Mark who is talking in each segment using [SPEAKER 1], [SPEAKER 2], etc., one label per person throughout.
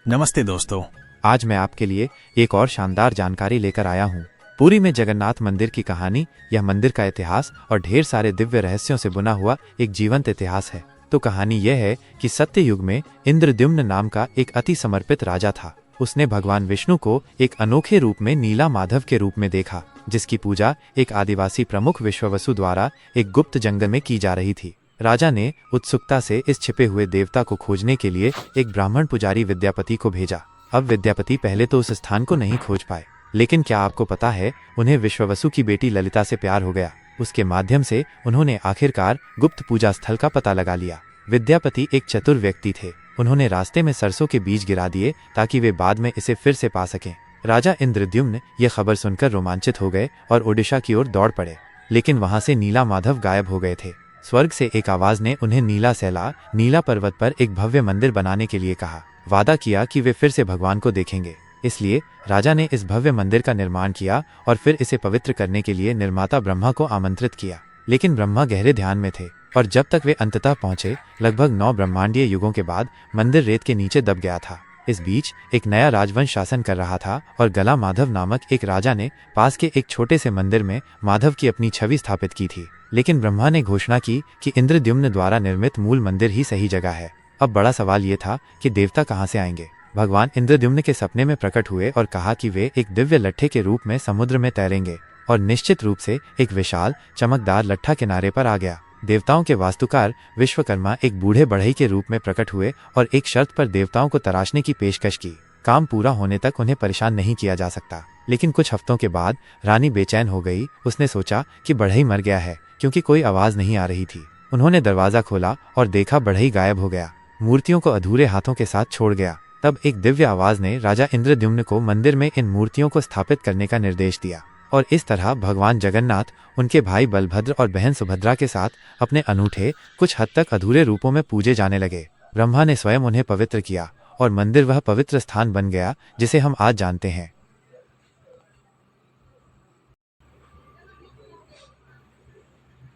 [SPEAKER 1] नमस्ते दोस्तों।
[SPEAKER 2] आज मैं आपके लिए एक और शानदार जानकारी लेकर आया हूँ। पुरी में जगन्नाथ मंदिर की कहानी। यह मंदिर का इतिहास और ढेर सारे दिव्य रहस्यों से बुना हुआ एक जीवंत इतिहास है। तो कहानी यह है कि सत्य युग में इंद्रद्युम्न नाम का एक अति समर्पित राजा था। उसने भगवान विष्णु को एक अनोखे रूप में नीला माधव के रूप में देखा, जिसकी पूजा एक आदिवासी प्रमुख विश्ववसु द्वारा एक गुप्त जंगल में की जा रही थी। राजा ने उत्सुकता से इस छिपे हुए देवता को खोजने के लिए एक ब्राह्मण पुजारी विद्यापति को भेजा। अब विद्यापति पहले तो उस स्थान को नहीं खोज पाए, लेकिन क्या आपको पता है, उन्हें विश्ववसु की बेटी ललिता से प्यार हो गया। उसके माध्यम से उन्होंने आखिरकार गुप्त पूजा स्थल का पता लगा लिया। विद्यापति एक चतुर व्यक्ति थे। उन्होंने रास्ते में सरसों के बीज गिरा दिए ताकि वे बाद में इसे फिर से पा सकें। राजा इंद्रद्युम्न ये खबर सुनकर रोमांचित हो गए और ओडिशा की ओर दौड़ पड़े, लेकिन वहां से नीला माधव गायब हो गए थे। स्वर्ग से एक आवाज ने उन्हें नीला पर्वत पर एक भव्य मंदिर बनाने के लिए कहा। वादा किया कि वे फिर से भगवान को देखेंगे। इसलिए राजा ने इस भव्य मंदिर का निर्माण किया और फिर इसे पवित्र करने के लिए निर्माता ब्रह्मा को आमंत्रित किया। लेकिन ब्रह्मा गहरे ध्यान में थे और जब तक वे अंततः पहुंचे, लगभग 9 ब्रह्मांडीय युगों के बाद मंदिर रेत के नीचे दब गया था। इस बीच एक नया राजवंश शासन कर रहा था और गला माधव नामक एक राजा ने पास के एक छोटे से मंदिर में माधव की अपनी छवि स्थापित की थी। लेकिन ब्रह्मा ने घोषणा की कि इंद्रद्युम्न द्वारा निर्मित मूल मंदिर ही सही जगह है। अब बड़ा सवाल ये था कि देवता कहाँ से आएंगे। भगवान इंद्रद्युम्न के सपने में प्रकट हुए और कहा कि वे एक दिव्य लट्ठे के रूप में समुद्र में तैरेंगे, और निश्चित रूप से एक विशाल चमकदार लट्ठा किनारे पर आ गया। देवताओं के वास्तुकार विश्वकर्मा एक बूढ़े बढ़ई के रूप में प्रकट हुए और एक शर्त पर देवताओं को तराशने की पेशकश की। काम पूरा होने तक उन्हें परेशान नहीं किया जा सकता। लेकिन कुछ हफ्तों के बाद रानी बेचैन हो गई। उसने सोचा कि बढ़ई मर गया है, क्योंकि कोई आवाज नहीं आ रही थी। उन्होंने दरवाजा खोला और देखा बढ़ई गायब हो गया, मूर्तियों को अधूरे हाथों के साथ छोड़ गया। तब एक दिव्य आवाज ने राजा इंद्रद्युम्न को मंदिर में इन मूर्तियों को स्थापित करने का निर्देश दिया, और इस तरह भगवान जगन्नाथ उनके भाई बलभद्र और बहन सुभद्रा के साथ अपने अनूठे, कुछ हद तक अधूरे रूपों में पूजे जाने लगे। ब्रह्मा ने स्वयं उन्हें पवित्र किया और मंदिर वह पवित्र स्थान बन गया जिसे हम आज जानते हैं।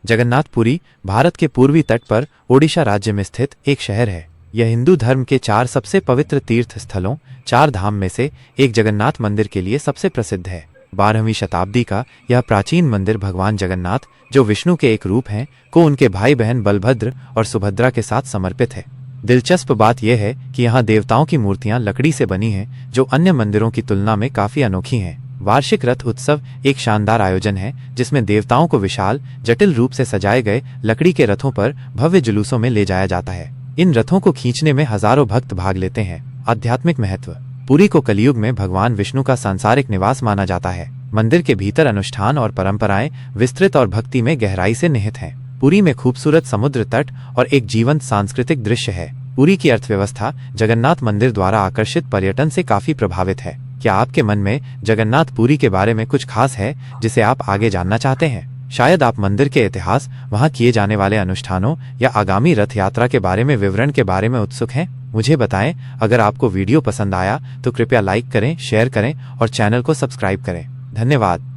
[SPEAKER 2] जगन्नाथपुरी भारत के पूर्वी तट पर ओडिशा राज्य में स्थित एक शहर है। यह हिंदू धर्म के 4 सबसे पवित्र तीर्थ स्थलों, 4 धाम में से एक जगन्नाथ मंदिर के लिए सबसे प्रसिद्ध है। 12वीं शताब्दी का यह प्राचीन मंदिर भगवान जगन्नाथ, जो विष्णु के एक रूप हैं, को उनके भाई बहन बलभद्र और सुभद्रा के साथ समर्पित है। दिलचस्प बात यह है कि यहाँ देवताओं की मूर्तियां लकड़ी से बनी हैं, जो अन्य मंदिरों की तुलना में काफी अनोखी हैं। वार्षिक रथ उत्सव एक शानदार आयोजन है, जिसमें देवताओं को विशाल, जटिल रूप से सजाए गए लकड़ी के रथों पर भव्य जुलूसों में ले जाया जाता है। इन रथों को खींचने में हजारों भक्त भाग लेते हैं। आध्यात्मिक महत्व। पुरी को कलियुग में भगवान विष्णु का सांसारिक निवास माना जाता है। मंदिर के भीतर अनुष्ठान और परंपराएं विस्तृत और भक्ति में गहराई से निहित हैं। पुरी में खूबसूरत समुद्र तट और एक जीवंत सांस्कृतिक दृश्य है। पुरी की अर्थव्यवस्था जगन्नाथ मंदिर द्वारा आकर्षित पर्यटन से काफी प्रभावित है। क्या आपके मन में जगन्नाथपुरी के बारे में कुछ खास है जिसे आप आगे जानना चाहते हैं? शायद आप मंदिर के इतिहास, वहां किए जाने वाले अनुष्ठानों या आगामी रथ यात्रा के बारे में विवरण के बारे में उत्सुक हैं? मुझे बताएं। अगर आपको वीडियो पसंद आया तो कृपया लाइक करें, शेयर करें और चैनल को सब्सक्राइब करें। धन्यवाद।